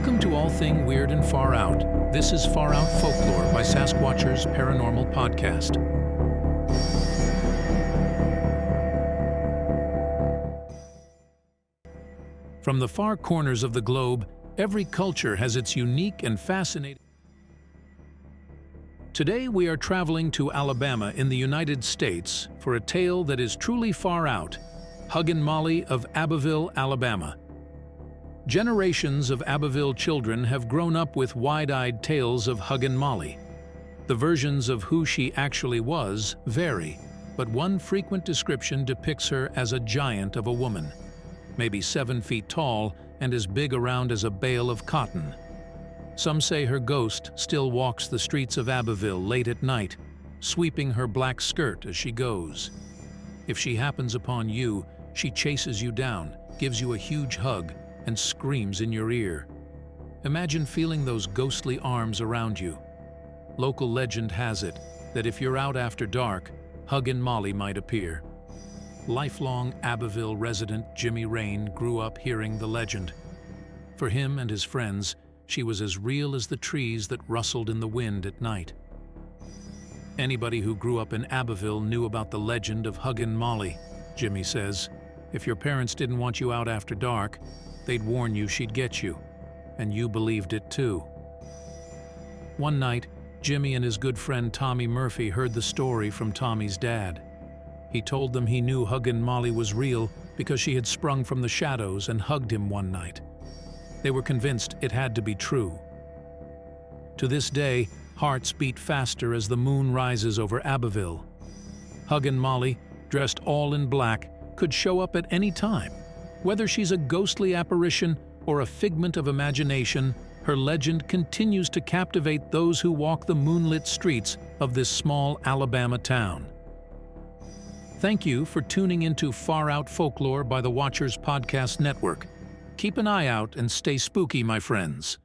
Welcome to All Thing Weird and Far Out. This is Far Out Folklore by Sasquatchers Paranormal Podcast. From the far corners of the globe, every culture has its unique and fascinating. Today we are traveling to Alabama in the United States for a tale that is truly far out, Huggin Molly of Abbeville, Alabama. Generations of Abbeville children have grown up with wide-eyed tales of Huggin Molly. The versions of who she actually was vary, but one frequent description depicts her as a giant of a woman, maybe 7 feet tall and as big around as a bale of cotton. Some say her ghost still walks the streets of Abbeville late at night, sweeping her black skirt as she goes. If she happens upon you, she chases you down, gives you a huge hug, and screams in your ear. Imagine feeling those ghostly arms around you. Local legend has it that if you're out after dark, Huggin Molly might appear. Lifelong Abbeville resident Jimmy Rain grew up hearing the legend. For him and his friends, she was as real as the trees that rustled in the wind at night. Anybody who grew up in Abbeville knew about the legend of Huggin Molly, Jimmy says. If your parents didn't want you out after dark, they'd warn you she'd get you, and you believed it too. One night, Jimmy and his good friend Tommy Murphy heard the story from Tommy's dad. He told them he knew Huggin Molly was real because she had sprung from the shadows and hugged him one night. They were convinced it had to be true. To this day, hearts beat faster as the moon rises over Abbeville. Huggin Molly, dressed all in black, could show up at any time. Whether she's a ghostly apparition or a figment of imagination, her legend continues to captivate those who walk the moonlit streets of this small Alabama town. Thank you for tuning into Far Out Folklore by the Watchers Podcast Network. Keep an eye out and stay spooky, my friends.